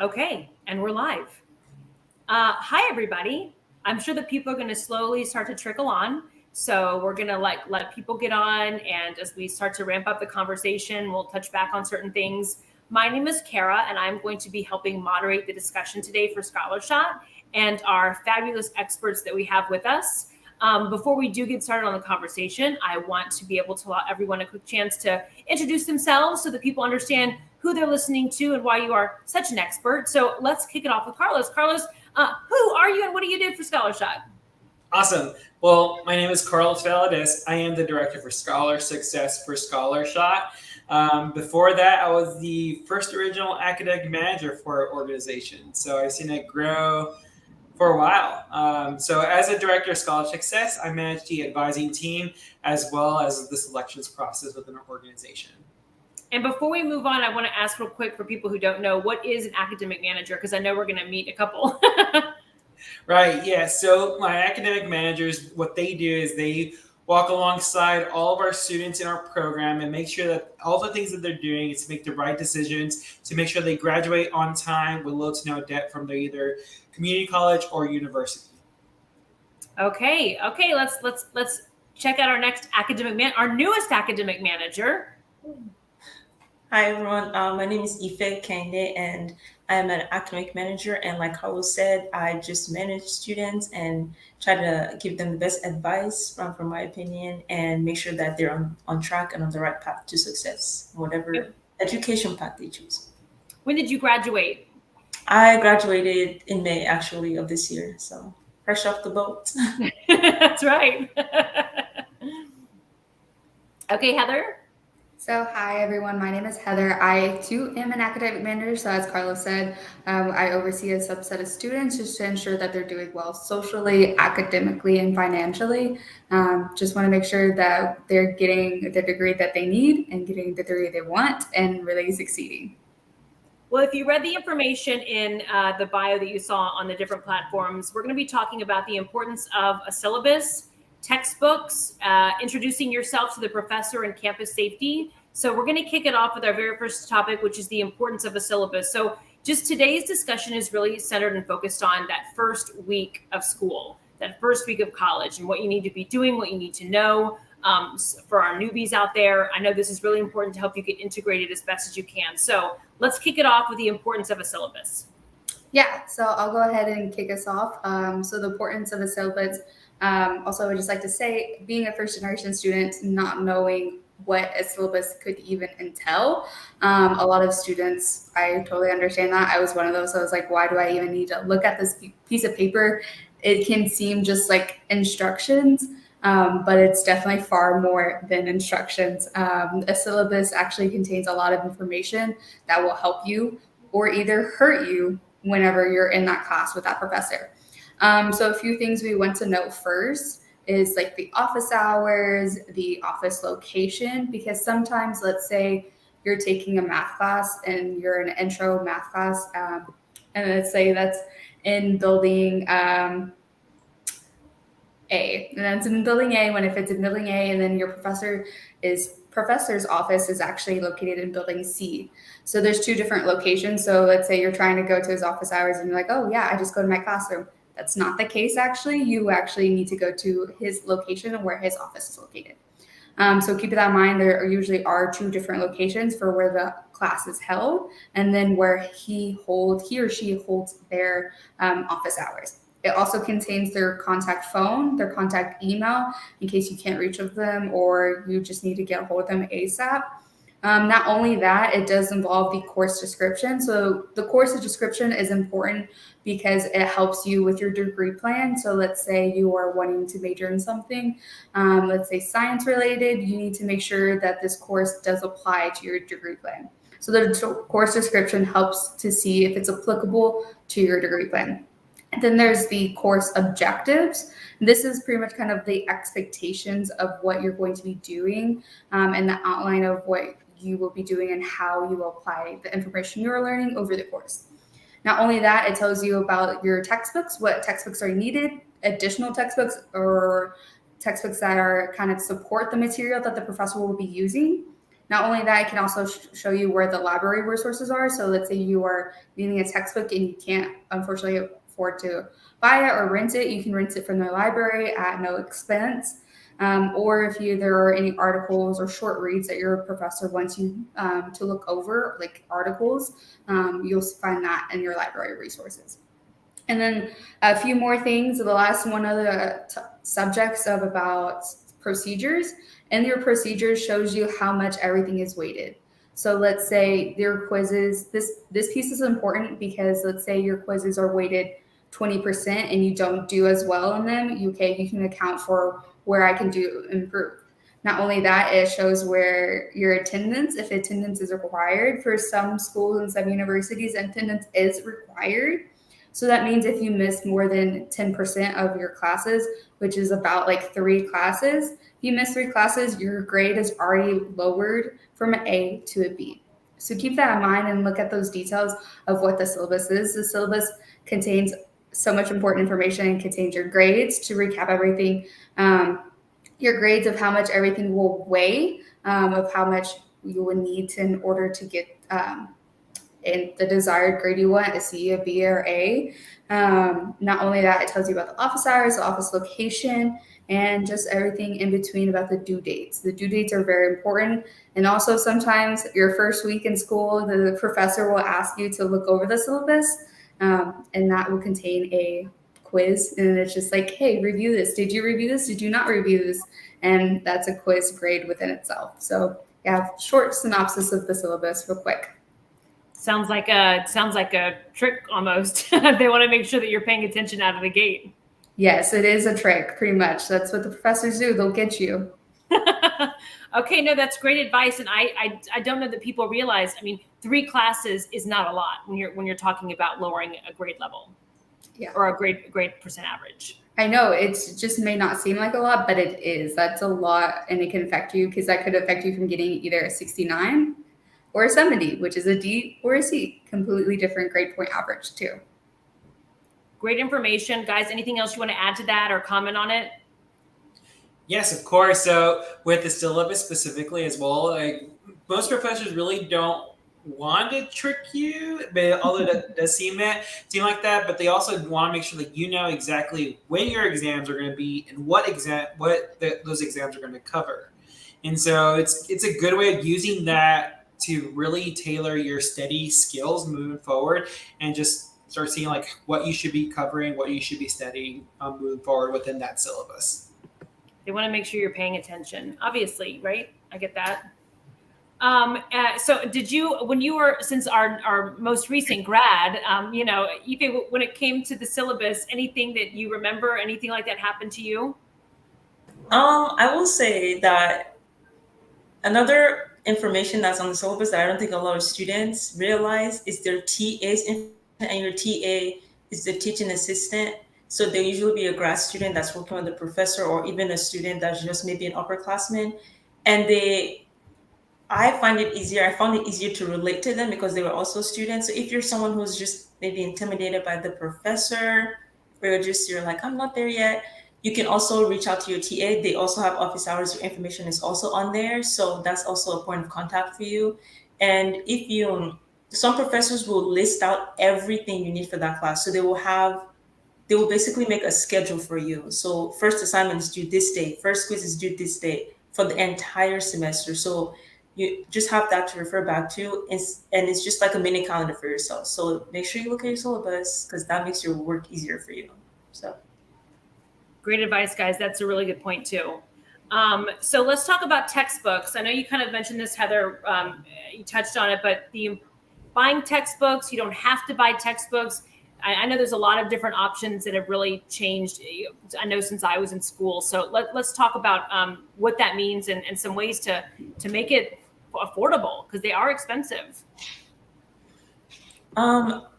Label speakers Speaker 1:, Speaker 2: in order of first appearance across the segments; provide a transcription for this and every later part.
Speaker 1: Okay, and we're live. Hi, everybody. I'm sure that people are going to slowly start to trickle on. So we're going to let people get on, and as we start to ramp up the conversation, we'll touch back on certain things. My name is Kara, and I'm going to be helping moderate the discussion today for Scholarshot and our fabulous experts that we have with us. Before we do get started on the conversation, I want to be able to allow everyone a quick chance to introduce themselves so that people understand who they're listening to and why you are such an expert. So let's kick it off with Carlos. Carlos, who are you and what do you do for Scholarshot?
Speaker 2: Awesome. Well, my name is Carlos Valadez. I am the Director for Scholar Success for Scholarshot. Before that, I was the first original academic manager for our organization. So I've seen it grow for a while. So as a Director of Scholar Success, I manage the advising team as well as the selections process within our organization.
Speaker 1: And before we move on, I want to ask real quick for people who don't know, what is an academic manager? Because I know we're going to meet a couple.
Speaker 2: Right, yeah. So my academic managers, what they do is they walk alongside all of our students in our program and make sure that all the things that they're doing is to make the right decisions to make sure they graduate on time with little to no debt from their either community college or university.
Speaker 1: Okay, let's check out our next our newest academic manager.
Speaker 3: Hi everyone, my name is Ife Kende and I am an academic manager, and like Carlos said, I just manage students and try to give them the best advice from my opinion and make sure that they're on track and on the right path to success, whatever education path they choose.
Speaker 1: When did you graduate?
Speaker 3: I graduated in May actually of this year, so fresh off the boat.
Speaker 1: That's right. Okay, Heather.
Speaker 4: So hi everyone, my name is Heather. I too am an academic manager. So as Carlos said, I oversee a subset of students just to ensure that they're doing well socially, academically, and financially. Just want to make sure that they're getting the degree that they need and getting the degree they want and really succeeding.
Speaker 1: Well, if you read the information in the bio that you saw on the different platforms, we're going to be talking about the importance of a syllabus, textbooks, introducing yourself to the professor, and campus safety. So we're going to kick it off with our very first topic, which is the importance of a syllabus. So just today's discussion is really centered and focused on that first week of school, that first week of college, and what you need to be doing, what you need to know. For our newbies out there, I know this is really important to help you get integrated as best as you can. So let's kick it off with the importance of a syllabus.
Speaker 4: Yeah, so I'll go ahead and kick us off. So the importance of a syllabus. Also, I would just like to say, being a first generation student, not knowing what a syllabus could even entail. A lot of students, I totally understand that. I was one of those. I was like, why do I even need to look at this piece of paper? It can seem just like instructions, but it's definitely far more than instructions. A syllabus actually contains a lot of information that will help you or either hurt you whenever you're in that class with that professor. So a few things we want to know first is like the office hours, the office location, because sometimes, let's say you're taking a math class and you're in an intro math class, and let's say that's in building A, and that's in building A. If it's in building A, and then your professor's office is actually located in building C. So there's two different locations. So let's say you're trying to go to his office hours and you're like, oh yeah, I just go to my classroom. That's not the case, actually. You actually need to go to his location where his office is located. So keep that in mind. There usually are two different locations for where the class is held and then where he or she holds their office hours. It also contains their contact phone, their contact email, in case you can't reach them or you just need to get a hold of them ASAP. Not only that, it does involve the course description. So the course description is important because it helps you with your degree plan. So let's say you are wanting to major in something, let's say science related, you need to make sure that this course does apply to your degree plan. So the course description helps to see if it's applicable to your degree plan. And then there's the course objectives. This is pretty much kind of the expectations of what you're going to be doing and the outline of what you will be doing and how you will apply the information you're learning over the course. Not only that, it tells you about your textbooks, what textbooks are needed, additional textbooks or textbooks that are kind of support the material that the professor will be using. Not only that, it can also show you where the library resources are. So let's say you are needing a textbook and you can't unfortunately afford to buy it or rent it, you can rent it from the library at no expense. Or if there are any articles or short reads that your professor wants you to look over, like articles, you'll find that in your library resources. And then a few more things. The last one of the subjects of about procedures, and your procedures shows you how much everything is weighted. So let's say your quizzes, this piece is important because let's say your quizzes are weighted 20% and you don't do as well in them, you can account for where I can improve. Not only that, it shows where your attendance, if attendance is required. For some schools and some universities, attendance is required. So that means if you miss more than 10% of your classes, which is about like 3 classes, if you miss 3 classes, your grade is already lowered from an A to a B. So keep that in mind and look at those details of what the syllabus is. The syllabus contains so much important information and contains your grades. To recap everything, your grades of how much everything will weigh, of how much you will need in order to get in the desired grade you want, a C, a B, or A. Not only that, it tells you about the office hours, the office location, and just everything in between about the due dates. The due dates are very important. And also sometimes your first week in school, the professor will ask you to look over the syllabus, and that will contain a quiz. And it's just like, hey, review this. Did you review this? Did you not review this? And that's a quiz grade within itself. So yeah, short synopsis of the syllabus real quick.
Speaker 1: Sounds like a trick almost. They want to make sure that you're paying attention out of the gate.
Speaker 4: Yes, it is a trick, pretty much. That's what the professors do. They'll get you.
Speaker 1: Okay, no, that's great advice, and I don't know that people realize. I mean, 3 classes is not a lot when you're talking about lowering a grade level, or a grade percent average.
Speaker 4: I know it just may not seem like a lot, but it is. That's a lot, and it can affect you because that could affect you from getting either a 69 or a 70, which is a D or a C. Completely different grade point average too.
Speaker 1: Great information, guys. Anything else you want to add to that or comment on it?
Speaker 2: Yes, of course. So with the syllabus specifically as well, like most professors really don't want to trick you, but although it does seem like that, but they also want to make sure that you know exactly when your exams are going to be and those exams are going to cover. And so it's a good way of using that to really tailor your study skills moving forward and just start seeing like what you should be covering, what you should be studying moving forward within that syllabus.
Speaker 1: They want to make sure you're paying attention, obviously, right? I get that. So did you, when you were, since our most recent grad, Ife, when it came to the syllabus, anything that you remember, anything like that happened to you?
Speaker 3: I will say that another information that's on the syllabus that I don't think a lot of students realize is their TA's information, and your TA is the teaching assistant. So there usually be a grad student that's working with the professor, or even a student that's just maybe an upperclassman. And I found it easier to relate to them because they were also students. So if you're someone who's just maybe intimidated by the professor, or you're like, I'm not there yet, you can also reach out to your TA. They also have office hours. Your information is also on there. So that's also a point of contact for you. And some professors will list out everything you need for that class. So they will basically make a schedule for you. So first assignment is due this day, first quiz is due this day for the entire semester. So you just have that to refer back to, and it's just like a mini calendar for yourself. So make sure you look at your syllabus because that makes your work easier for you. So
Speaker 1: great advice, guys. That's a really good point too. So let's talk about textbooks. I know you kind of mentioned this, Heather. You touched on it, but buying textbooks, you don't have to buy textbooks. I know there's a lot of different options that have really changed. I know since I was in school. So let's talk about what that means and some ways to make it affordable because they are expensive.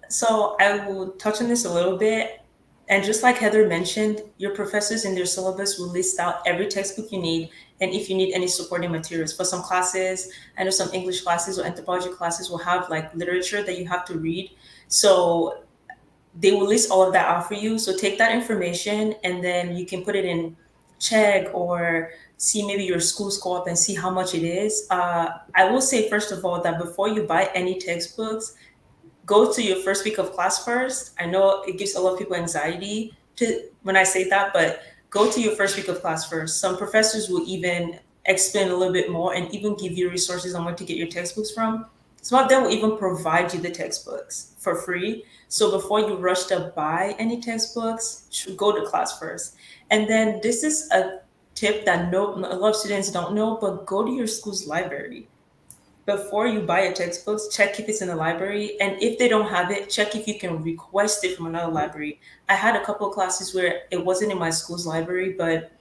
Speaker 3: So I will touch on this a little bit. And just like Heather mentioned, your professors in their syllabus will list out every textbook you need and if you need any supporting materials. For some classes, I know some English classes or anthropology classes will have like literature that you have to read. So they will list all of that out for you. So take that information and then you can put it in Chegg or see maybe your school's co-op and see how much it is. I will say, first of all, that before you buy any textbooks, go to your first week of class first. I know it gives a lot of people anxiety to when I say that, but go to your first week of class first. Some professors will even explain a little bit more and even give you resources on where to get your textbooks from. Some of them will even provide you the textbooks for free. So before you rush to buy any textbooks, go to class first. And then this is a tip that a lot of students don't know, but go to your school's library before you buy a textbook, check if it's in the library. And if they don't have it, check if you can request it from another library. I had a couple of classes where it wasn't in my school's library, but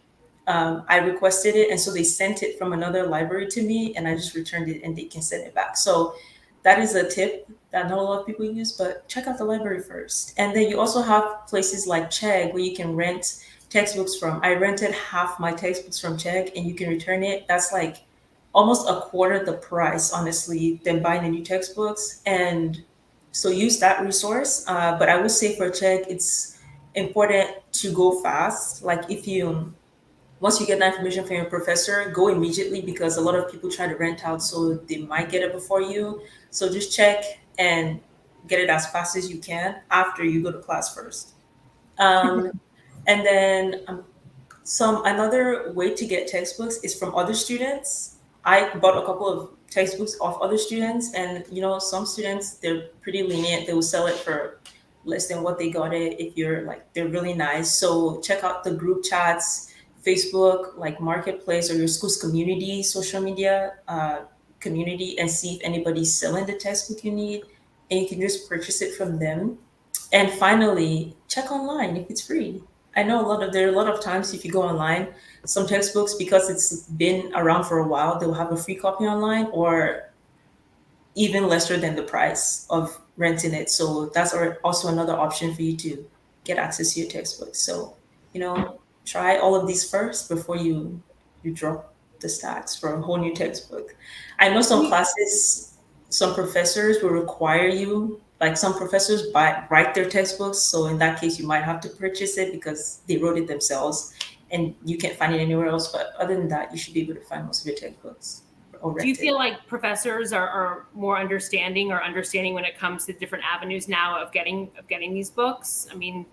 Speaker 3: I requested it. And so they sent it from another library to me, and I just returned it and they can send it back. So that is a tip that not a lot of people use, but check out the library first. And then you also have places like Chegg where you can rent textbooks from. I rented half my textbooks from Chegg and you can return it. That's like almost a quarter the price, honestly, than buying the new textbooks. And so use that resource. But I would say for Chegg, it's important to go fast. Like once you get that information from your professor, go immediately because a lot of people try to rent out, so they might get it before you. So just check and get it as fast as you can after you go to class first. And then another way to get textbooks is from other students. I bought a couple of textbooks off other students, and some students, they're pretty lenient. They will sell it for less than what they got it if they're really nice. So check out the group chats, Facebook, like Marketplace, or your school's community, social media community, and see if anybody's selling the textbook you need, and you can just purchase it from them. And finally, check online if it's free. I know there are a lot of times if you go online, some textbooks, because it's been around for a while, they'll have a free copy online or even lesser than the price of renting it. So that's also another option for you to get access to your textbooks. So, try all of these first before you drop the stacks for a whole new textbook. I know some classes, some professors will require you, like some professors write their textbooks. So in that case, you might have to purchase it because they wrote it themselves and you can't find it anywhere else. But other than that, you should be able to find most of your textbooks.
Speaker 1: Do you feel like professors are more understanding when it comes to different avenues now of getting these books? I mean,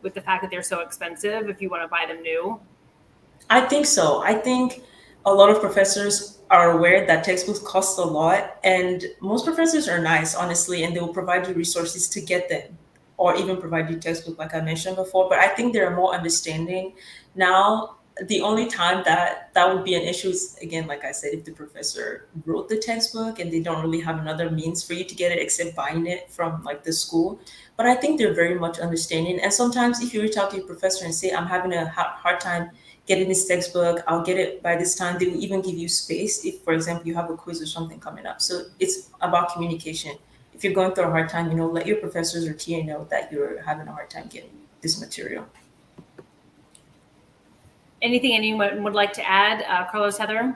Speaker 1: with the fact that they're so expensive, if you want to buy them new?
Speaker 3: I think so. I think a lot of professors are aware that textbooks cost a lot, and most professors are nice, honestly, and they will provide you resources to get them, or even provide you textbook, like I mentioned before. But I think they're more understanding now. The only time that would be an issue is, again, like I said, if the professor wrote the textbook and they don't really have another means for you to get it except buying it from like the school. But I think they're very much understanding. And sometimes if you reach out to your professor and say, I'm having a hard time getting this textbook, I'll get it by this time, they will even give you space if, for example, you have a quiz or something coming up. So it's about communication. If you're going through a hard time, let your professors or TA know that you're having a hard time getting this material.
Speaker 1: Anything anyone would like to add? Carlos, Heather?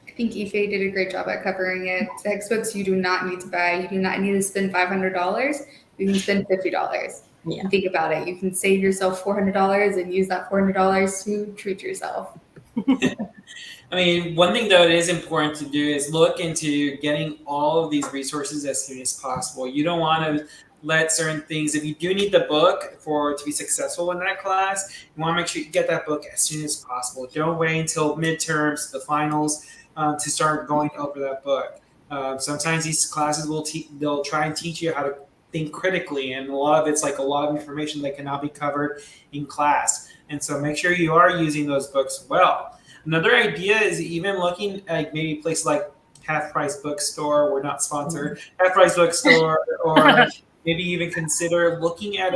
Speaker 4: I think Ife did a great job at covering it. Textbooks you do not need to buy. You do not need to spend $500. You can spend $50.
Speaker 3: Yeah.
Speaker 4: And think about it. You can save yourself $400 and use that $400 to treat yourself.
Speaker 2: I mean, one thing, though, it is important to do is look into getting all of these resources as soon as possible. You don't want to let certain things, if you do need the book to be successful in that class, you want to make sure you get that book as soon as possible. Don't wait until midterms, the finals, to start going over that book. Sometimes these classes they'll try and teach you how to think critically, and a lot of it's like a lot of information that cannot be covered in class. And so make sure you are using those books well. Another idea is even looking at maybe places like Half Price Bookstore. We're not sponsored. Half Price Bookstore, or maybe even consider looking at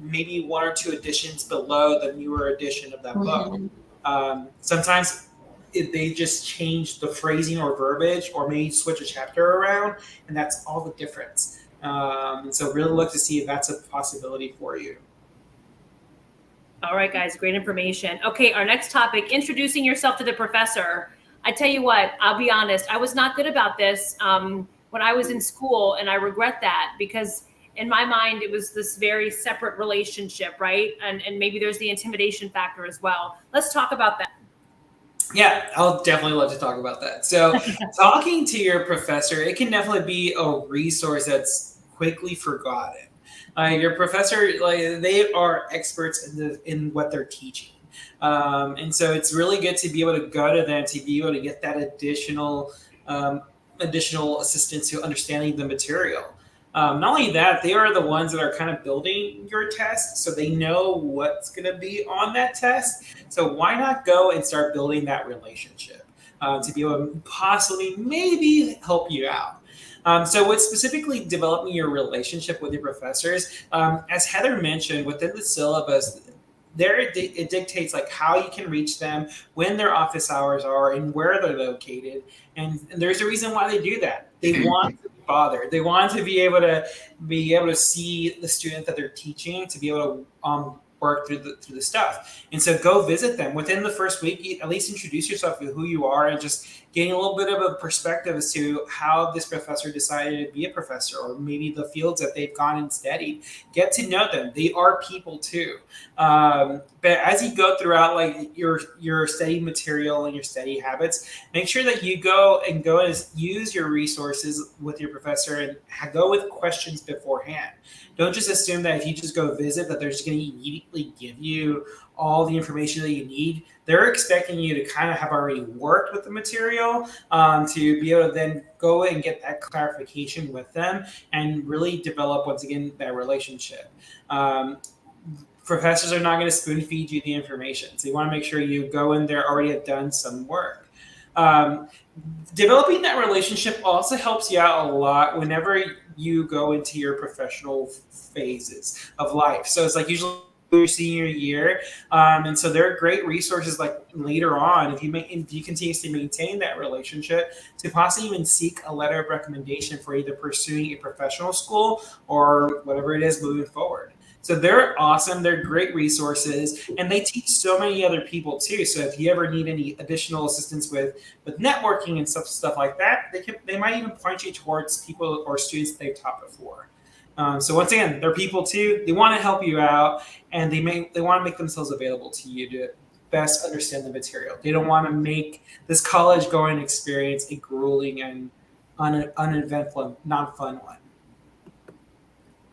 Speaker 2: maybe one or two editions below the newer edition of that book. Sometimes they just change the phrasing or verbiage, or maybe switch a chapter around, and that's all the difference. And so really look to see if that's a possibility for you.
Speaker 1: All right, guys, great information. Okay, our next topic, introducing yourself to the professor. I tell you what, I'll be honest, I was not good about this when I was in school, and I regret that because in my mind, it was this very separate relationship, right? And maybe there's the intimidation factor as well. Let's talk about that.
Speaker 2: Yeah, I'll definitely love to talk about that. So, talking to your professor, it can definitely be a resource that's quickly forgotten. Your professor, like they are experts in what they're teaching, and so it's really good to be able to go to them to be able to get that additional assistance to understanding the material. Not only that, they are the ones that are kind of building your test, so they know what's going to be on that test. So why not go and start building that relationship to be able to possibly maybe help you out? So with specifically developing your relationship with your professors, as Heather mentioned, within the syllabus, it dictates like how you can reach them, when their office hours are, and where they're located. And there's a reason why they do that. They want to be bothered. They want to be able to see the student that they're teaching, to be able to work through the stuff. And so go visit them within the first week. At least introduce yourself to who you are and just getting a little bit of a perspective as to how this professor decided to be a professor, or maybe the fields that they've gone and studied. Get to know them. They are people too. But as you go throughout like your study material and your study habits, make sure that you go and use your resources with your professor and go with questions beforehand. Don't just assume that if you just go visit that they're just going to immediately give you all the information that you need. They're expecting you to kind of have already worked with the material to be able to then go and get that clarification with them and really develop, once again, that relationship. Professors are not going to spoon feed you the information. So you want to make sure you go in there already have done some work. Developing that relationship also helps you out a lot whenever you go into your professional phases of life. So it's like usually your senior year, and so there are great resources like later on if you continuously maintain that relationship to possibly even seek a letter of recommendation for either pursuing a professional school or whatever it is moving forward. So they're awesome. They're great resources, and they teach so many other people too. So if you ever need any additional assistance with networking and stuff like that, they might even point you towards people or students they've taught before. So once again, they're people too. They want to help you out, and they want to make themselves available to you to best understand the material. They don't want to make this college going experience a grueling and uneventful, not fun one.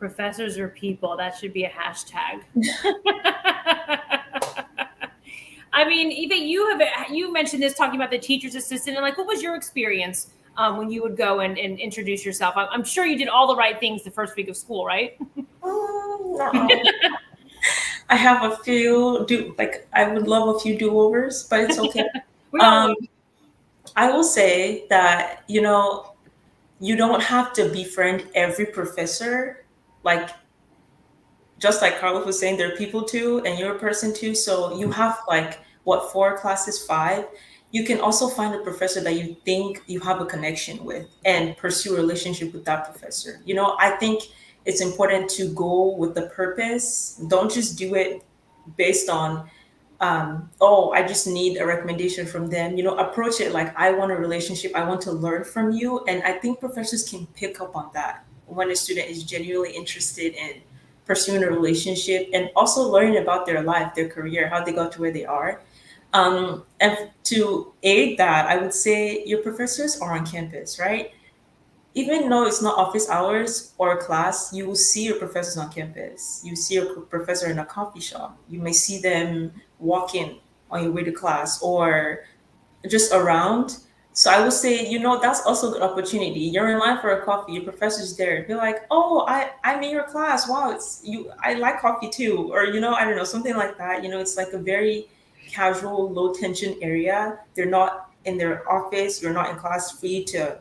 Speaker 1: Professors are people. That should be a hashtag. I mean, Eva, you mentioned this talking about the teacher's assistant, and like, what was your experience when you would go and introduce yourself? I'm sure you did all the right things the first week of school, right?
Speaker 3: No. I have a few I would love a few do-overs, but it's okay. I will say that you don't have to befriend every professor. Like, just like Carlos was saying, they're people too, and you're a person too. So you have 4 classes, 5. You can also find a professor that you think you have a connection with and pursue a relationship with that professor. I think it's important to go with the purpose. Don't just do it based on, I just need a recommendation from them. Approach it like, I want a relationship. I want to learn from you. And I think professors can pick up on that when a student is genuinely interested in pursuing a relationship and also learning about their life, their career, how they got to where they are. And to aid that, I would say your professors are on campus, right? Even though it's not office hours or a class, you will see your professors on campus. You see your professor in a coffee shop. You may see them walking on your way to class or just around. So I would say, that's also a good opportunity. You're in line for a coffee, your professor's there. Be like, oh, I'm in your class. Wow, I like coffee too. Or, I don't know, something like that. It's like a very casual, low tension area. They're not in their office. You're not in class, free to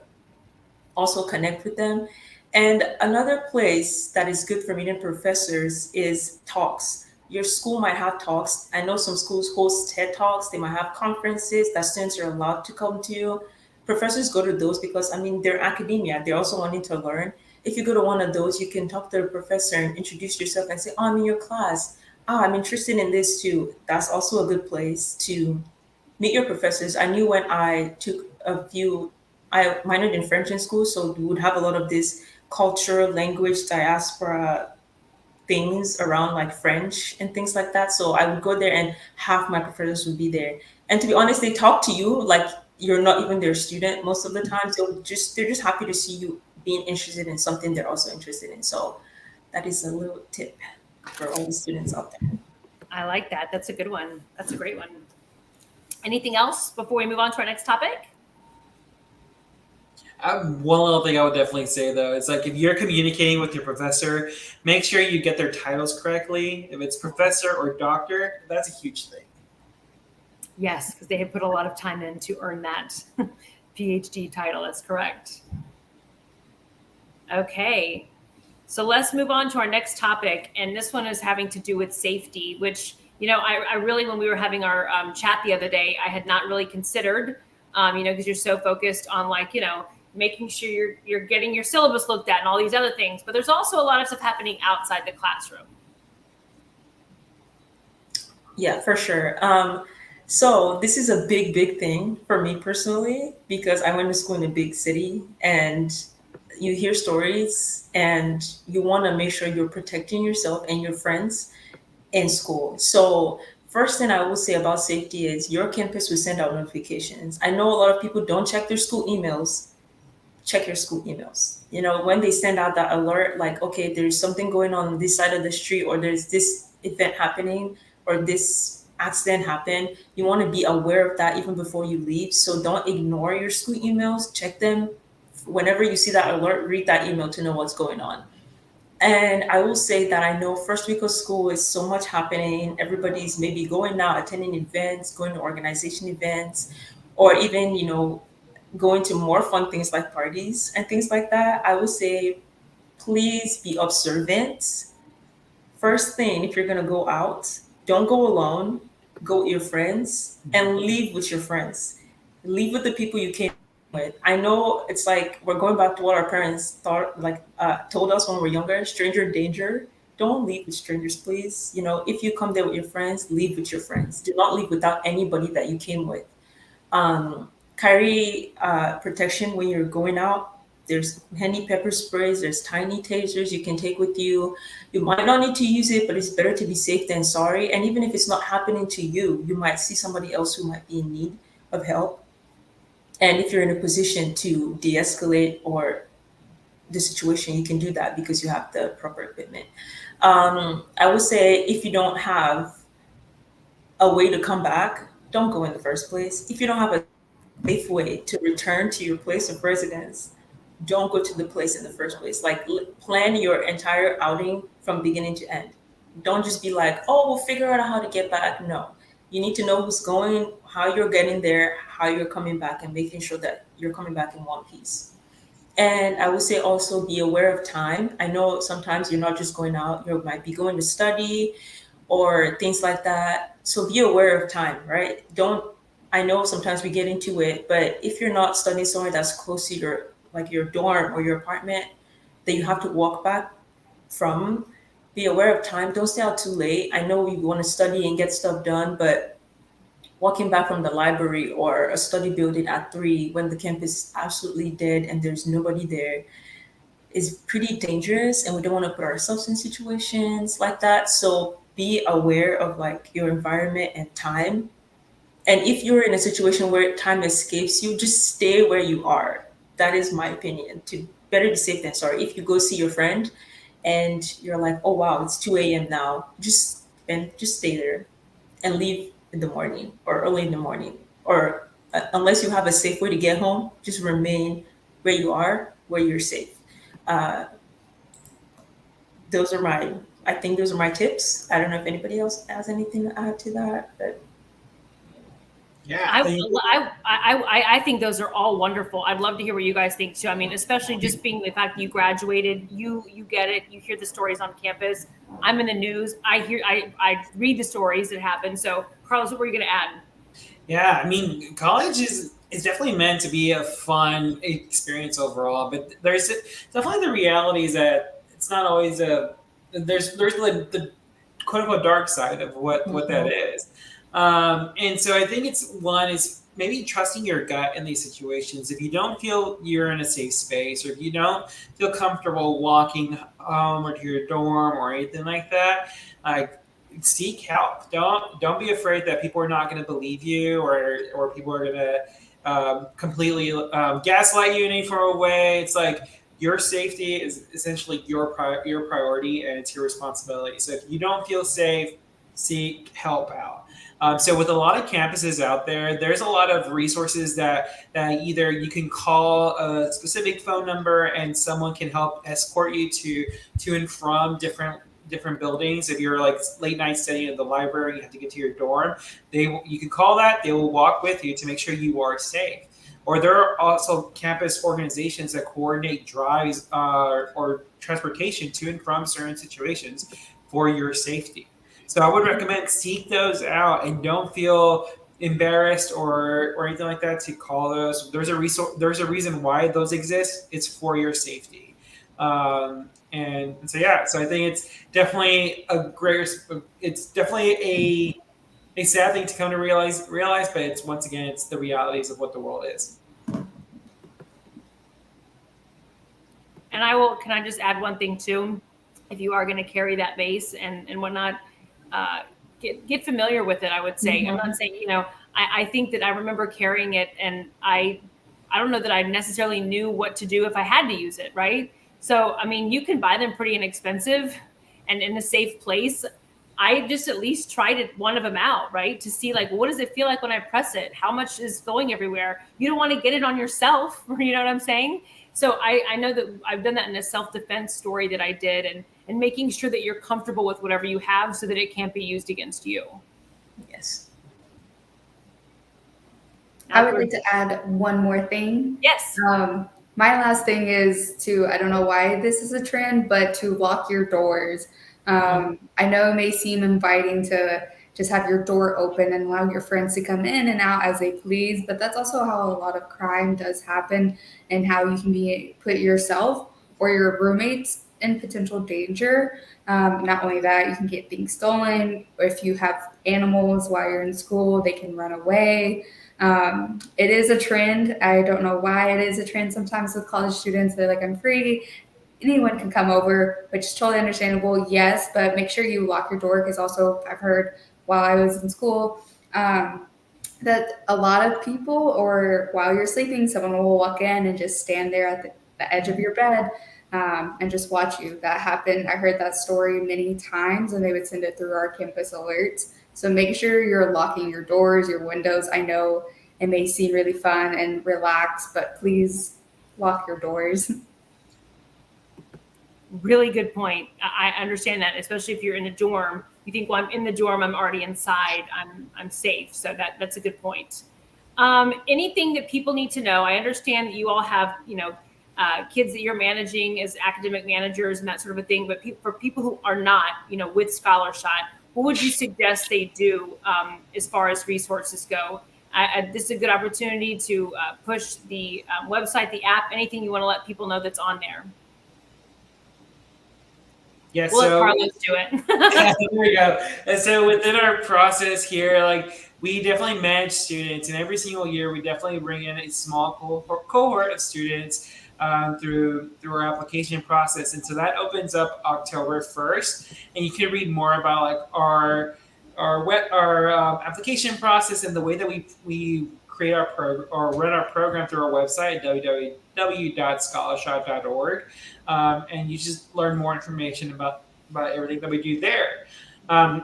Speaker 3: also connect with them. And another place that is good for meeting professors is talks. Your school might have talks. I know some schools host TED Talks. They might have conferences that students are allowed to come to. Professors go to those because, they're academia. They're also wanting to learn. If you go to one of those, you can talk to the professor and introduce yourself and say, oh, I'm in your class. Oh, I'm interested in this too. That's also a good place to meet your professors. I knew when I took I minored in French in school, so we would have a lot of this culture, language, diaspora things around like French and things like that. So I would go there and half my professors would be there. And to be honest, they talk to you like you're not even their student most of the time. They're just happy to see you being interested in something they're also interested in. So that is a little tip for all the students out there.
Speaker 1: I like that. That's a good one. That's a great one. Anything else before we move on to our next topic?
Speaker 2: One little thing I would definitely say though is like if you're communicating with your professor, make sure you get their titles correctly. If it's professor or doctor, that's a huge thing.
Speaker 1: Yes, because they have put a lot of time in to earn that PhD title. That's correct. Okay, so let's move on to our next topic. And this one is having to do with safety, which, you know, I really, when we were having our chat the other day, I had not really considered, you know, because you're so focused on like, you know, making sure you're getting your syllabus looked at and all these other things. But there's also a lot of stuff happening outside the classroom.
Speaker 3: Yeah, for sure. So this is a big thing for me personally because I went to school in a big city and you hear stories and you want to make sure you're protecting yourself and your friends in school. So first thing I will say about safety is your campus will send out notifications. I know a lot of people don't check their school emails. Check your school emails. You know, when they send out that alert, like, okay, there's something going on this side of the street, or there's this event happening, or this accident happened, you want to be aware of that even before you leave. So don't ignore your school emails. Check them. Whenever you see that alert, read that email to know what's going on. And I will say that I know first week of school is so much happening. Everybody's maybe going out, attending events, going to organization events, or even, you know, going to more fun things like parties and things like that. I would say, please be observant. First thing, if you're going to go out, don't go alone, go with your friends and leave with your friends. Leave with the people you came with. I know it's like we're going back to what our parents thought, like told us when we were younger, stranger danger. Don't leave with strangers, please. You know, if you come there with your friends, leave with your friends. Do not leave without anybody that you came with. Carry protection when you're going out. There's handy pepper sprays, there's tiny tasers you can take with you. You might not need to use it, but it's better to be safe than sorry. And even if it's not happening to you, you might see somebody else who might be in need of help. And if you're in a position to de-escalate or the situation, you can do that because you have the proper equipment. I would say if you don't have a way to come back, don't go in the first place. If you don't have a safe way to return to your place of residence, don't go to the place in the first place. Like plan your entire outing from beginning to end. Don't just be like, oh, we'll figure out how to get back. No, you need to know who's going, how you're getting there, how you're coming back, and making sure that you're coming back in one piece. And I would say also be aware of time. I know sometimes you're not just going out, you might be going to study or things like that. So be aware of time, right? I know sometimes we get into it, but if you're not studying somewhere that's close to your dorm or your apartment that you have to walk back from, be aware of time. Don't stay out too late. I know we want to study and get stuff done, but walking back from the library or a study building at 3 when the campus is absolutely dead and there's nobody there is pretty dangerous, and we don't want to put ourselves in situations like that. So be aware of like your environment and time. And if you're in a situation where time escapes you, just stay where you are. That is my opinion. To better be safe than sorry. If you go see your friend and you're like, oh wow, it's 2 a.m. now, just stay there and leave in the morning or early in the morning. Or unless you have a safe way to get home, just remain where you are, where you're safe. I think those are my tips. I don't know if anybody else has anything to add to that, but
Speaker 2: Yeah.
Speaker 1: I think those are all wonderful. I'd love to hear what you guys think too. I mean, especially just being the fact that you graduated, you get it. You hear the stories on campus. I'm in the news. I read the stories that happen. So, Carlos, what were you going to add?
Speaker 2: Yeah, I mean, college is definitely meant to be a fun experience overall, but there's definitely the reality is that it's not always there's the quote unquote dark side of what that is. And so I think it's maybe trusting your gut in these situations. If you don't feel you're in a safe space, or if you don't feel comfortable walking home or to your dorm or anything like that, like, seek help. Don't be afraid that people are not going to believe you, or people are going to completely gaslight you in any form of way. It's like, your safety is essentially your priority, and it's your responsibility. So if you don't feel safe, seek help out. So with a lot of campuses out there, there's a lot of resources that either you can call a specific phone number and someone can help escort you to and from different buildings. If you're like late night studying at the library, you have to get to your dorm, you can call that. They will walk with you to make sure you are safe. Or there are also campus organizations that coordinate drives or transportation to and from certain situations for your safety. So I would recommend seek those out, and don't feel embarrassed or anything like that to call those. There's a reason why those exist. It's for your safety. And so so I think it's definitely it's definitely a sad thing to come to realize, but it's, once again, it's the realities of what the world is.
Speaker 1: And can I just add one thing too? If you are going to carry that mace and whatnot, get familiar with it, I would say. I'm not saying, I think that I remember carrying it, and I don't know that I necessarily knew what to do if I had to use it, right? So, I mean, you can buy them pretty inexpensive and in a safe place. I just at least tried one of them out, right? To see, like, what does it feel like when I press it? How much is going everywhere? You don't want to get it on yourself. You know what I'm saying? So I know that I've done that in a self-defense story that I did, and making sure that you're comfortable with whatever you have so that it can't be used against you.
Speaker 3: Yes.
Speaker 4: I would like to add one more thing.
Speaker 1: Yes.
Speaker 4: My last thing is I don't know why this is a trend, but to lock your doors. I know it may seem inviting to just have your door open and allow your friends to come in and out as they please, but that's also how a lot of crime does happen, and how you can put yourself or your roommates in potential danger. Not only that, you can get things stolen. If you have animals while you're in school, they can run away. It is a trend. I don't know why it is a trend sometimes with college students. They're like, I'm free. Anyone can come over, which is totally understandable. Yes, but make sure you lock your door, because also I've heard while I was in school that a lot of people, or while you're sleeping, someone will walk in and just stand there at the edge of your bed and just watch you. That happened. I heard that story many times, and they would send it through our campus alerts. So make sure you're locking your doors, your windows. I know it may seem really fun and relaxed, but please lock your doors.
Speaker 1: Really good point. I understand that, especially if you're in a dorm. You think, well, I'm in the dorm, I'm already inside, I'm safe. So that's a good point. Anything that people need to know? I understand that you all have, kids that you're managing as academic managers and that sort of a thing. But for people who are not, with Scholarshot, what would you suggest they do as far as resources go? This is a good opportunity to push the website, the app, anything you want to let people know that's on there.
Speaker 2: Yeah,
Speaker 1: we'll let Carlos do it.
Speaker 2: There we go. And so within our process here, like, we definitely manage students, and every single year we definitely bring in a small cohort of students through our application process. And so that opens up October 1st, and you can read more about like our application process and the way that we create or run our program through our website at www.scholarshot.org, and you just learn more information about everything that we do there.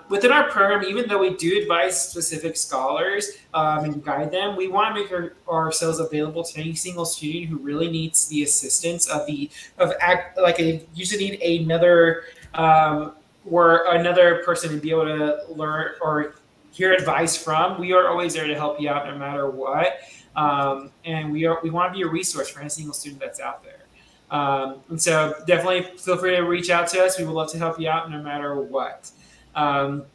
Speaker 2: Within our program, even though we do advise specific scholars and guide them, we want to make ourselves available to any single student who really needs the assistance usually need another person to be able to learn or hear advice from. We are always there to help you out no matter what, and we want to be a resource for any single student that's out there. And so definitely feel free to reach out to us. We would love to help you out no matter what. And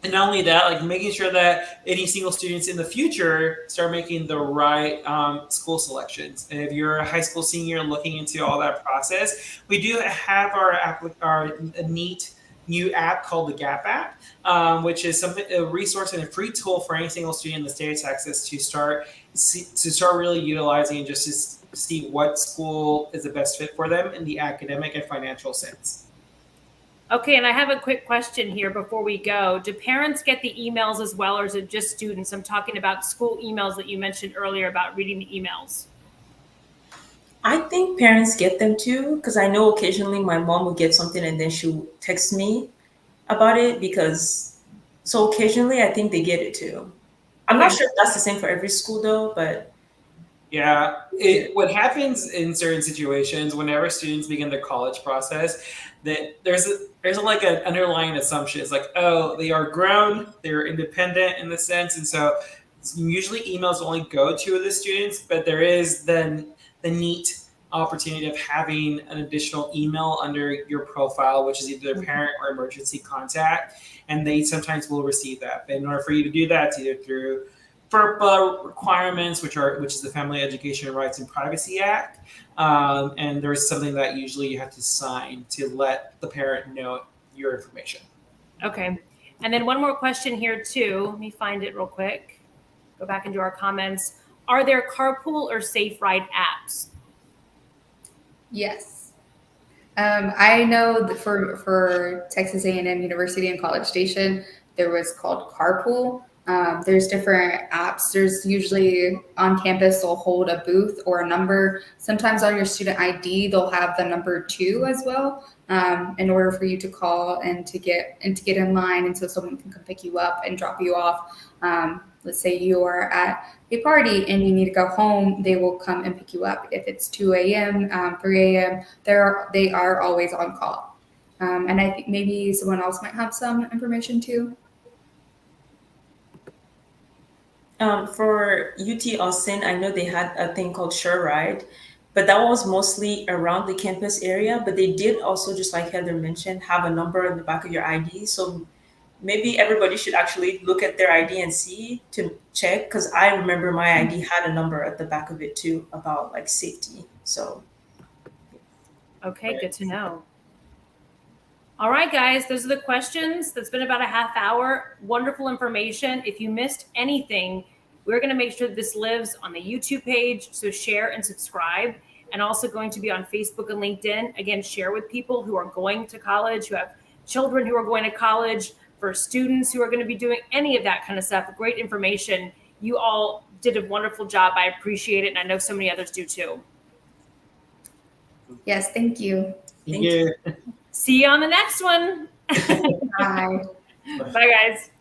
Speaker 2: not only that, like making sure that any single students in the future start making the right school selections. And if you're a high school senior looking into all that process, we do have our neat new app called the Gap app, which is a resource and a free tool for any single student in the state of Texas to start to start really utilizing just to see what school is the best fit for them in the academic and financial sense.
Speaker 1: Okay, and I have a quick question here before we go. Do parents get the emails as well, or is it just students? I'm talking about school emails that you mentioned earlier about reading the emails.
Speaker 3: I think parents get them too, because I know occasionally my mom will get something and then she'll text me about it so occasionally I think they get it too. I'm not
Speaker 1: Okay.
Speaker 3: sure if that's the same for every school though, but
Speaker 2: Yeah, what happens in certain situations whenever students begin the college process, that there's like an underlying assumption. It's like, oh, they are grown, they're independent in the sense, and so usually emails only go to the students, but there is then the neat opportunity of having an additional email under your profile, which is either their parent or emergency contact, and they sometimes will receive that. But in order for you to do that, it's either through FERPA requirements, which is the Family Education Rights and Privacy Act, and there's something that usually you have to sign to let the parent know your information.
Speaker 1: Okay. And then one more question here too. Let me find it real quick. Go back into our comments. Are there Carpool or Safe Ride apps?
Speaker 4: Yes. I know that for Texas A&M University and College Station, there was called Carpool. There's different apps. There's usually on campus, they'll hold a booth or a number. Sometimes on your student ID, they'll have the number 2 as well, in order for you to call and to get in line, and so someone can come pick you up and drop you off. Let's say you are at a party and you need to go home, they will come and pick you up. If it's 2 a.m., 3 a.m., they are always on call. And I think maybe someone else might have some information too.
Speaker 3: For UT Austin, I know they had a thing called Sure Ride, but that was mostly around the campus area. But they did also, just like Heather mentioned, have a number in the back of your ID. So maybe everybody should actually look at their ID and see to check, because I remember my ID had a number at the back of it too about like safety. So
Speaker 1: Okay, good to know. All right, guys, those are the questions. That's been about a half hour. Wonderful information. If you missed anything, we're going to make sure that this lives on the YouTube page. So share and subscribe, and also going to be on Facebook and LinkedIn. Again, share with people who are going to college, who have children who are going to college, for students who are going to be doing any of that kind of stuff. Great information. You all did a wonderful job. I appreciate it. And I know so many others do too.
Speaker 4: Yes, thank you.
Speaker 2: Thank you.
Speaker 1: See you on the next one.
Speaker 4: Bye.
Speaker 1: Bye, guys.